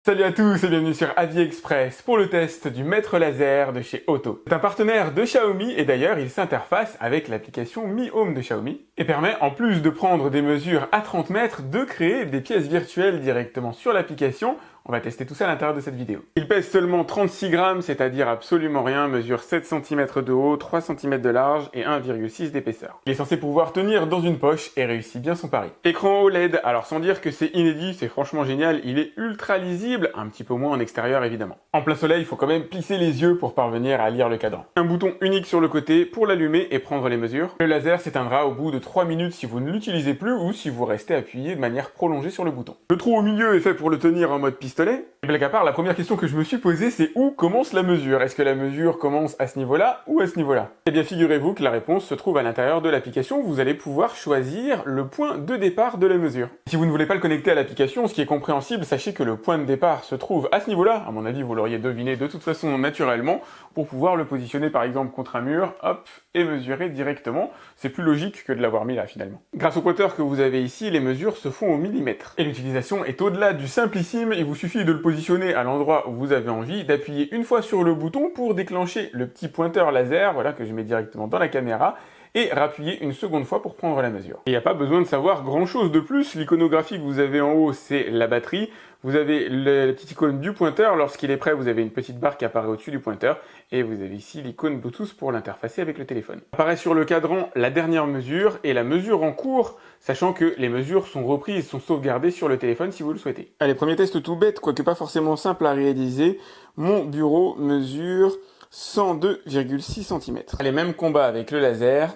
Salut à tous et bienvenue sur Avis Express pour le test du mètre laser de chez Otto. C'est un partenaire de Xiaomi et d'ailleurs il s'interface avec l'application Mi Home de Xiaomi et permet en plus de prendre des mesures à 30 mètres de créer des pièces virtuelles directement sur l'application. On va tester tout ça à l'intérieur de cette vidéo. Il pèse seulement 36 grammes, c'est-à-dire absolument rien, mesure 7 cm de haut, 3 cm de large et 1,6 d'épaisseur. Il est censé pouvoir tenir dans une poche et réussit bien son pari. Écran OLED, alors sans dire que c'est inédit, c'est franchement génial, il est ultra lisible, un petit peu moins en extérieur évidemment. En plein soleil, il faut quand même plisser les yeux pour parvenir à lire le cadran. Un bouton unique sur le côté pour l'allumer et prendre les mesures. Le laser s'éteindra au bout de 3 minutes si vous ne l'utilisez plus ou si vous restez appuyé de manière prolongée sur le bouton. Le trou au milieu est fait pour le tenir en mode pistolet. Et blague à part, la première question que je me suis posée, c'est où commence la mesure? Est-ce que la mesure commence à ce niveau-là ou à ce niveau-là? Eh bien, figurez-vous que la réponse se trouve à l'intérieur de l'application. Vous allez pouvoir choisir le point de départ de la mesure. Si vous ne voulez pas le connecter à l'application, ce qui est compréhensible, sachez que le point de départ se trouve à ce niveau-là. À mon avis, vous l'auriez deviné de toute façon naturellement, pour pouvoir le positionner par exemple contre un mur, hop, et mesurer directement. C'est plus logique que de l'avoir mis là finalement. Grâce au pointeur que vous avez ici, les mesures se font au millimètre. Et l'utilisation est au-delà du simplissime, il vous suffit de le positionner à l'endroit où vous avez envie, d'appuyer une fois sur le bouton pour déclencher le petit pointeur laser, voilà, que je mets directement dans la caméra, et rappuyer une seconde fois pour prendre la mesure. Il n'y a pas besoin de savoir grand chose de plus, l'iconographie que vous avez en haut c'est la batterie, vous avez la petite icône du pointeur, lorsqu'il est prêt vous avez une petite barre qui apparaît au-dessus du pointeur, et vous avez ici l'icône Bluetooth pour l'interfacer avec le téléphone. Apparaît sur le cadran la dernière mesure et la mesure en cours, sachant que les mesures sont reprises, sont sauvegardées sur le téléphone si vous le souhaitez. Allez, premier test tout bête, quoique pas forcément simple à réaliser, mon bureau mesure 102,6 cm. Les mêmes combats avec le laser,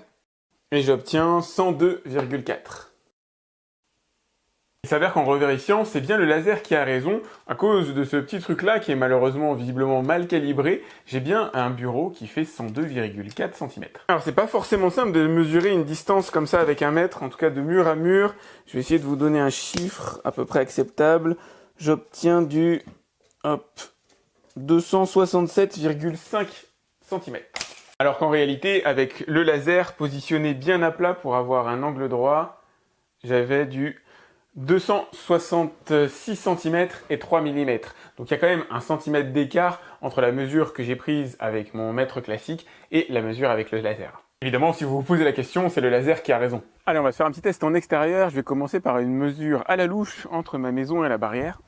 et j'obtiens 102,4. Il s'avère qu'en revérifiant, c'est bien le laser qui a raison. À cause de ce petit truc-là, qui est malheureusement visiblement mal calibré, j'ai bien un bureau qui fait 102,4 cm. Alors c'est pas forcément simple de mesurer une distance comme ça avec un mètre, en tout cas de mur à mur. Je vais essayer de vous donner un chiffre à peu près acceptable. J'obtiens du 267,5 cm. Alors qu'en réalité, avec le laser positionné bien à plat pour avoir un angle droit, j'avais du 266 cm et 3 mm. Donc il y a quand même un centimètre d'écart entre la mesure que j'ai prise avec mon mètre classique et la mesure avec le laser. Évidemment, si vous vous posez la question, c'est le laser qui a raison. Allez, on va se faire un petit test en extérieur. Je vais commencer par une mesure à la louche entre ma maison et la barrière.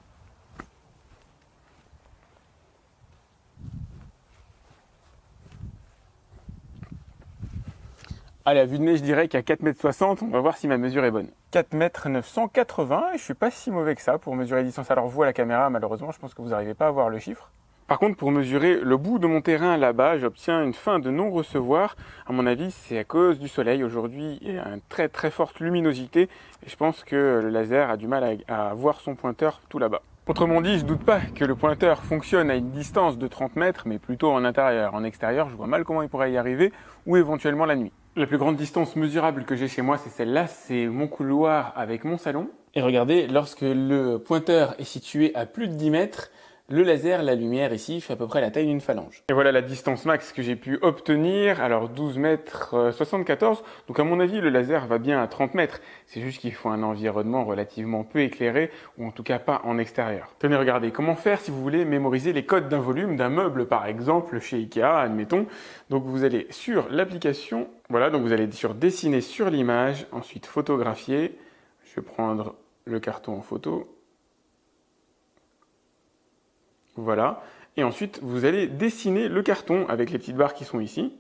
Allez, à vue de nez, je dirais qu'à 4,60 m, on va voir si ma mesure est bonne. 4,980 m, et je suis pas si mauvais que ça pour mesurer la distance. Alors vous, à la caméra, malheureusement, je pense que vous n'arrivez pas à voir le chiffre. Par contre, pour mesurer le bout de mon terrain là-bas, j'obtiens une fin de non-recevoir. À mon avis, c'est à cause du soleil. Aujourd'hui, il y a une très très forte luminosité, et je pense que le laser a du mal à voir son pointeur tout là-bas. Autrement dit, je doute pas que le pointeur fonctionne à une distance de 30 mètres, mais plutôt en intérieur. En extérieur, je vois mal comment il pourrait y arriver, ou éventuellement la nuit. La plus grande distance mesurable que j'ai chez moi, c'est celle-là, c'est mon couloir avec mon salon. Et regardez, lorsque le pointeur est situé à plus de 10 mètres, le laser, la lumière ici, fait à peu près la taille d'une phalange. Et voilà la distance max que j'ai pu obtenir, alors 12 mètres 74, donc à mon avis le laser va bien à 30 mètres, c'est juste qu'il faut un environnement relativement peu éclairé, ou en tout cas pas en extérieur. Tenez, regardez, comment faire si vous voulez mémoriser les codes d'un volume, d'un meuble par exemple, chez Ikea, admettons. Donc vous allez sur l'application, voilà, donc vous allez sur dessiner sur l'image, ensuite photographier, je vais prendre le carton en photo. Voilà, et ensuite vous allez dessiner le carton avec les petites barres qui sont ici.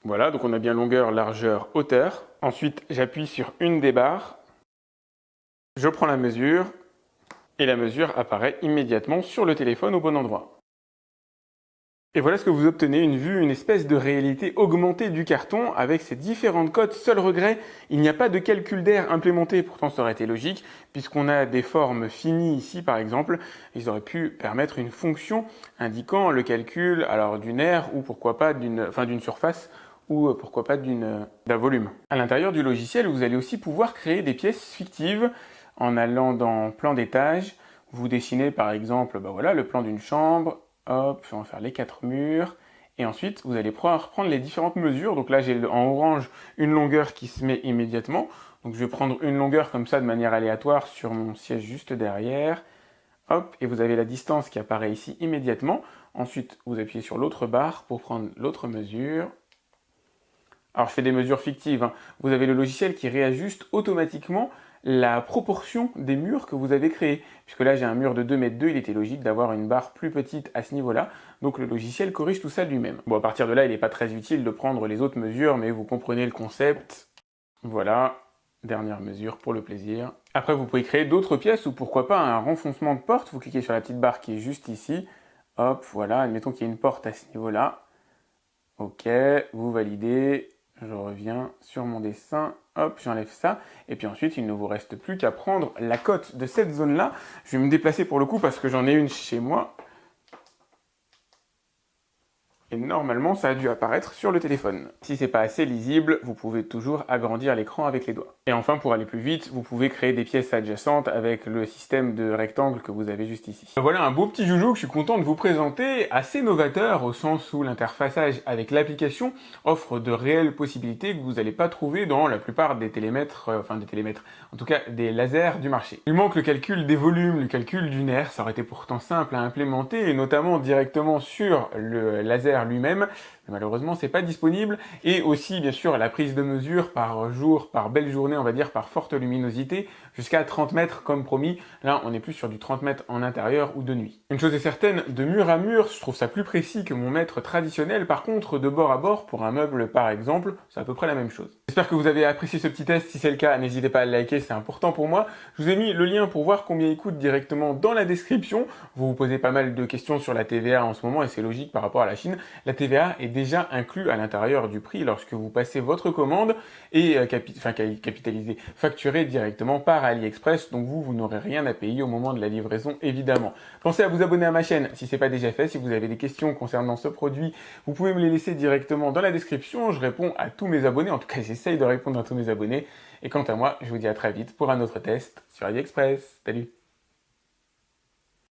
Voilà, donc on a bien longueur, largeur, hauteur. Ensuite, j'appuie sur une des barres, je prends la mesure, et la mesure apparaît immédiatement sur le téléphone au bon endroit. Et voilà ce que vous obtenez, une vue, une espèce de réalité augmentée du carton avec ces différentes cotes. Seul regret, il n'y a pas de calcul d'air implémenté, pourtant ça aurait été logique, puisqu'on a des formes finies ici par exemple. Ils auraient pu permettre une fonction indiquant le calcul alors d'une aire ou pourquoi pas d'une surface ou pourquoi pas d'un volume. À l'intérieur du logiciel, vous allez aussi pouvoir créer des pièces fictives en allant dans plan d'étage. Vous dessinez par exemple voilà, le plan d'une chambre. Hop, on va faire les 4 murs. Et ensuite, vous allez pouvoir prendre les différentes mesures. Donc là, j'ai en orange une longueur qui se met immédiatement. Donc je vais prendre une longueur comme ça de manière aléatoire sur mon siège juste derrière. Hop, et vous avez la distance qui apparaît ici immédiatement. Ensuite, vous appuyez sur l'autre barre pour prendre l'autre mesure. Alors je fais des mesures fictives, hein. Vous avez le logiciel qui réajuste automatiquement la proportion des murs que vous avez créés. Puisque là j'ai un mur de 2,2 m, il était logique d'avoir une barre plus petite à ce niveau-là. Donc le logiciel corrige tout ça lui-même. Bon, à partir de là, il n'est pas très utile de prendre les autres mesures, mais vous comprenez le concept. Voilà, dernière mesure pour le plaisir. Après, vous pouvez créer d'autres pièces ou pourquoi pas un renfoncement de porte. Vous cliquez sur la petite barre qui est juste ici. Hop, voilà, admettons qu'il y ait une porte à ce niveau-là. Ok, vous validez. Je reviens sur mon dessin, hop, j'enlève ça, et puis ensuite il ne vous reste plus qu'à prendre la cote de cette zone-là. Je vais me déplacer pour le coup parce que j'en ai une chez moi. Et normalement, ça a dû apparaître sur le téléphone. Si c'est pas assez lisible, vous pouvez toujours agrandir l'écran avec les doigts. Et enfin, pour aller plus vite, vous pouvez créer des pièces adjacentes avec le système de rectangle que vous avez juste ici. Voilà un beau petit joujou que je suis content de vous présenter, assez novateur au sens où l'interfaçage avec l'application offre de réelles possibilités que vous n'allez pas trouver dans la plupart des télémètres, en tout cas des lasers du marché. Il manque le calcul des volumes, le calcul du nerf, ça aurait été pourtant simple à implémenter, et notamment directement sur le laser lui-même, mais malheureusement c'est pas disponible, et aussi bien sûr la prise de mesure par jour, par belle journée, on va dire par forte luminosité, jusqu'à 30 mètres comme promis. Là on est plus sur du 30 mètres en intérieur ou de nuit. Une chose est certaine, de mur à mur, je trouve ça plus précis que mon mètre traditionnel. Par contre, de bord à bord, pour un meuble par exemple, c'est à peu près la même chose. J'espère que vous avez apprécié ce petit test. Si c'est le cas, n'hésitez pas à le liker, c'est important pour moi. Je vous ai mis le lien pour voir combien il coûte directement dans la description. Vous vous posez pas mal de questions sur la TVA en ce moment et c'est logique par rapport à la Chine. La TVA est déjà inclue à l'intérieur du prix lorsque vous passez votre commande et facturée directement par AliExpress. Donc vous n'aurez rien à payer au moment de la livraison évidemment. Pensez à vous abonner à ma chaîne si ce n'est pas déjà fait. Si vous avez des questions concernant ce produit, vous pouvez me les laisser directement dans la description. Je réponds à tous mes abonnés. En tout cas, j'essaye de répondre à tous mes abonnés. Et quant à moi, je vous dis à très vite pour un autre test sur AliExpress. Salut!